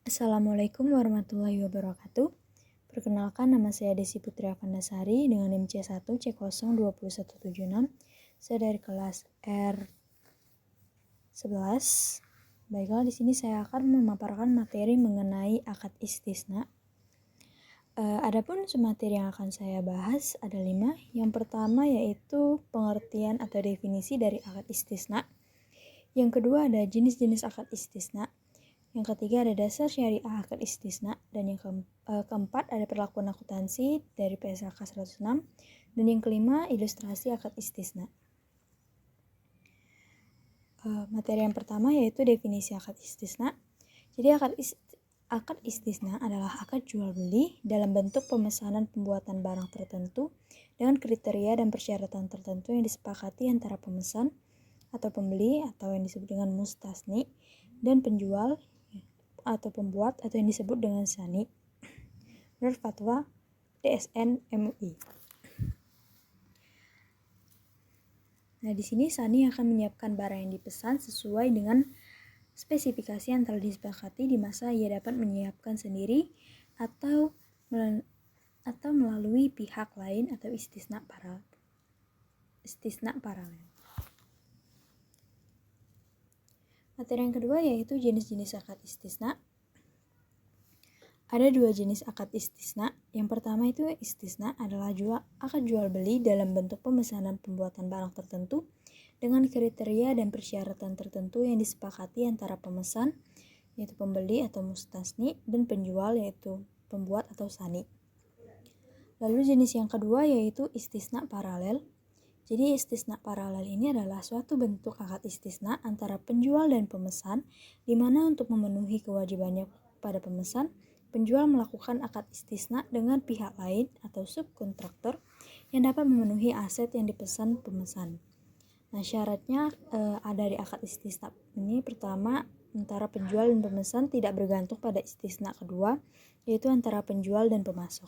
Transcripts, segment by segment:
Assalamualaikum warahmatullahi wabarakatuh. Perkenalkan, nama saya Desi Putri Avandasari dengan NIM C1C02176. Saya dari kelas R11. Baiklah, di sini saya akan memaparkan materi mengenai akad istisna. Adapun materi yang akan saya bahas ada 5. Yang pertama yaitu pengertian atau definisi dari akad istisna. Yang kedua ada jenis-jenis akad istisna. Yang ketiga ada dasar syariah akad istisna, dan yang keempat ada perlakuan akuntansi dari PSAK 106, dan yang kelima ilustrasi akad istisna. Materi yang pertama yaitu definisi akad istisna. Jadi akad istisna adalah akad jual beli dalam bentuk pemesanan pembuatan barang tertentu dengan kriteria dan persyaratan tertentu yang disepakati antara pemesan atau pembeli atau yang disebut dengan mustasni dan penjual atau pembuat atau yang disebut dengan sani menurut fatwa DSN MUI. Nah, di sini sani akan menyiapkan barang yang dipesan sesuai dengan spesifikasi yang telah disepakati di masa ia dapat menyiapkan sendiri atau melalui pihak lain atau istisna paralel. Materi yang kedua yaitu jenis-jenis akad istisna. Ada 2 jenis akad istisna. Yang pertama itu istisna adalah akad jual beli dalam bentuk pemesanan pembuatan barang tertentu dengan kriteria dan persyaratan tertentu yang disepakati antara pemesan yaitu pembeli atau mustasni dan penjual yaitu pembuat atau sani. Lalu jenis yang kedua yaitu istisna paralel. Jadi istisna paralel ini adalah suatu bentuk akad istisna antara penjual dan pemesan, di mana untuk memenuhi kewajibannya pada pemesan, penjual melakukan akad istisna dengan pihak lain atau subkontraktor yang dapat memenuhi aset yang dipesan pemesan. Nah, syaratnya dari akad istisna ini pertama, antara penjual dan pemesan tidak bergantung pada istisna kedua, yaitu antara penjual dan pemasok.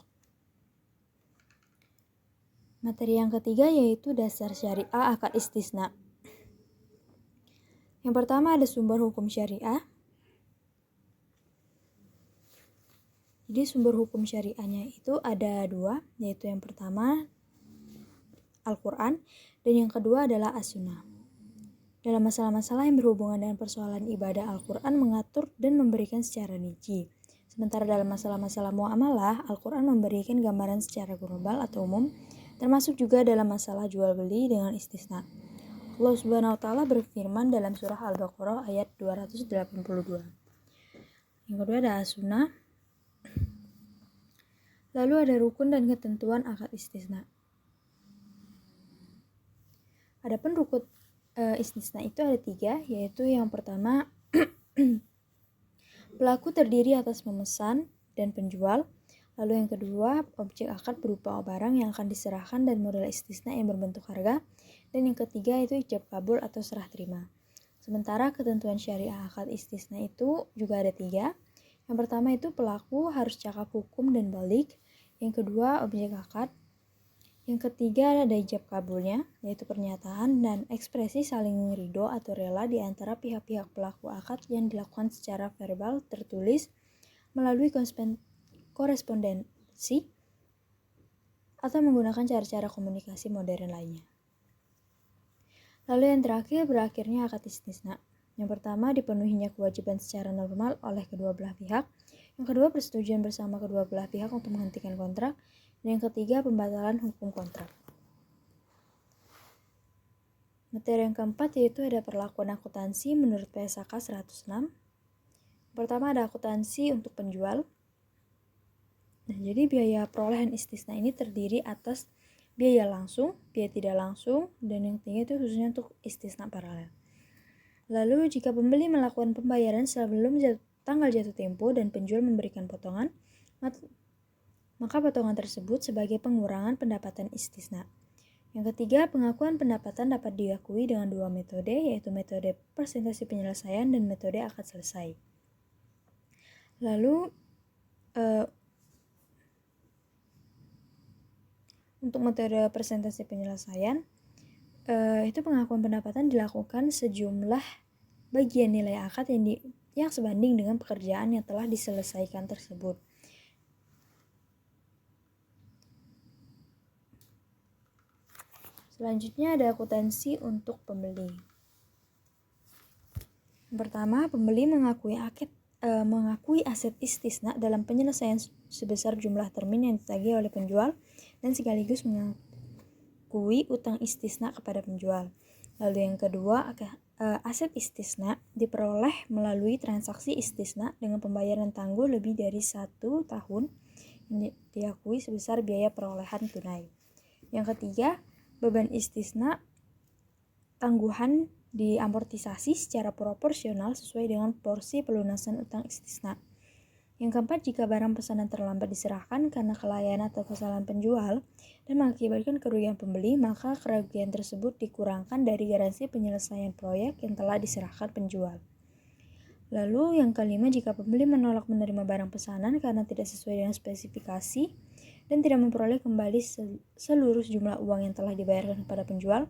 Materi yang ketiga yaitu dasar syariah akad istisna. Yang pertama ada sumber hukum syariah. Jadi sumber hukum syariahnya itu ada 2, yaitu yang pertama Al-Quran dan yang kedua adalah As-Sunnah. Dalam masalah-masalah yang berhubungan dengan persoalan ibadah, Al-Quran mengatur dan memberikan secara rinci. Sementara dalam masalah-masalah muamalah, Al-Quran memberikan gambaran secara global atau umum, termasuk juga dalam masalah jual beli dengan istisna. Allah Subhanahu wa taala berfirman dalam surah Al-Baqarah ayat 282. Yang kedua ada as-sunnah. Lalu ada rukun dan ketentuan akad istisna. Adapun rukun istisna itu ada 3, yaitu yang pertama pelaku terdiri atas pemesan dan penjual. Lalu yang kedua, objek akad berupa barang yang akan diserahkan dan modal istisna yang berbentuk harga. Dan yang ketiga itu ijab kabul atau serah terima. Sementara ketentuan syariah akad istisna itu juga ada 3. Yang pertama itu pelaku harus cakap hukum dan balik. Yang kedua, objek akad. Yang ketiga ada ijab kabulnya, yaitu pernyataan dan ekspresi saling ridho atau rela di antara pihak-pihak pelaku akad yang dilakukan secara verbal tertulis melalui korespondensi atau menggunakan cara-cara komunikasi modern lainnya. Lalu yang terakhir berakhirnya akad istisna. Yang pertama dipenuhinya kewajiban secara normal oleh kedua belah pihak. Yang kedua persetujuan bersama kedua belah pihak untuk menghentikan kontrak. Dan yang ketiga pembatalan hukum kontrak. Materi yang keempat yaitu ada perlakuan akuntansi menurut PSAK 106. Pertama ada akuntansi untuk penjual. Nah, jadi biaya perolehan istisna ini terdiri atas biaya langsung, biaya tidak langsung, dan yang ketiga itu khususnya untuk istisna paralel. Lalu jika pembeli melakukan pembayaran sebelum tanggal jatuh tempo dan penjual memberikan potongan, maka potongan tersebut sebagai pengurangan pendapatan istisna. Yang ketiga, pengakuan pendapatan dapat diakui dengan 2 metode, yaitu metode persentase penyelesaian dan metode akad selesai. Lalu untuk metode persentase penyelesaian, itu pengakuan pendapatan dilakukan sejumlah bagian nilai akad yang sebanding dengan pekerjaan yang telah diselesaikan tersebut. Selanjutnya ada akuntansi untuk pembeli. Yang pertama, pembeli mengakui aset istisna dalam penyelesaian sebesar jumlah termin yang ditagih oleh penjual dan sekaligus mengakui utang istisna kepada penjual. Lalu yang kedua, aset istisna diperoleh melalui transaksi istisna dengan pembayaran tangguh lebih dari 1 tahun yang diakui sebesar biaya perolehan tunai. Yang ketiga, beban istisna tangguhan diamortisasi secara proporsional sesuai dengan porsi pelunasan utang istisna. Yang keempat, jika barang pesanan terlambat diserahkan karena kelalaian atau kesalahan penjual dan mengakibatkan kerugian pembeli, maka kerugian tersebut dikurangkan dari garansi penyelesaian proyek yang telah diserahkan penjual. Lalu yang kelima, jika pembeli menolak menerima barang pesanan karena tidak sesuai dengan spesifikasi dan tidak memperoleh kembali seluruh jumlah uang yang telah dibayarkan kepada penjual,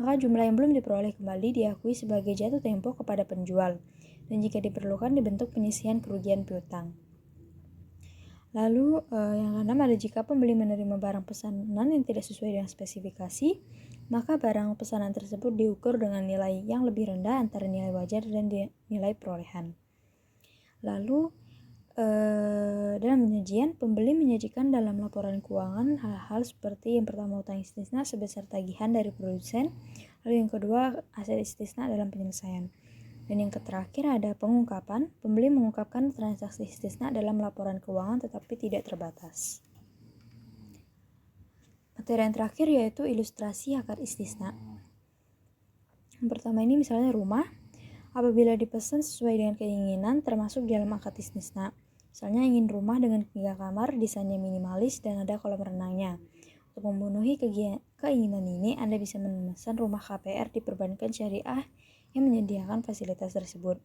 maka jumlah yang belum diperoleh kembali diakui sebagai jatuh tempo kepada penjual, dan jika diperlukan dibentuk penyisihan kerugian piutang. Lalu yang keenam ada jika pembeli menerima barang pesanan yang tidak sesuai dengan spesifikasi, maka barang pesanan tersebut diukur dengan nilai yang lebih rendah antara nilai wajar dan nilai perolehan. Lalu dalam penyajian, pembeli menyajikan dalam laporan keuangan hal-hal seperti yang pertama utang istisna sebesar tagihan dari produsen, lalu yang kedua aset istisna dalam penyelesaian. Dan yang terakhir ada pengungkapan. Pembeli mengungkapkan transaksi istisna dalam laporan keuangan tetapi tidak terbatas. Materi yang terakhir yaitu ilustrasi akad istisna. Yang pertama ini misalnya rumah. Apabila dipesan sesuai dengan keinginan termasuk dalam akad istisna. Misalnya ingin rumah dengan 3 kamar, desainnya minimalis dan ada kolam renangnya. Untuk memenuhi keinginan ini, Anda bisa memesan rumah KPR di perbankan syariah yang menyediakan fasilitas tersebut.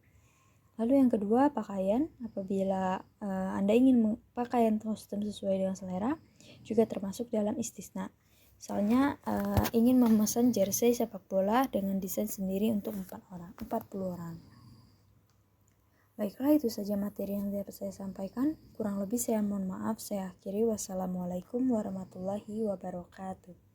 Lalu yang kedua, pakaian. Apabila Anda ingin pakaian kostum sesuai dengan selera, juga termasuk dalam istisna. Misalnya ingin memesan jersey sepak bola dengan desain sendiri untuk 40 orang. Baiklah, itu saja materi yang dapat saya sampaikan. Kurang lebih saya mohon maaf. Saya akhiri. Wassalamualaikum warahmatullahi wabarakatuh.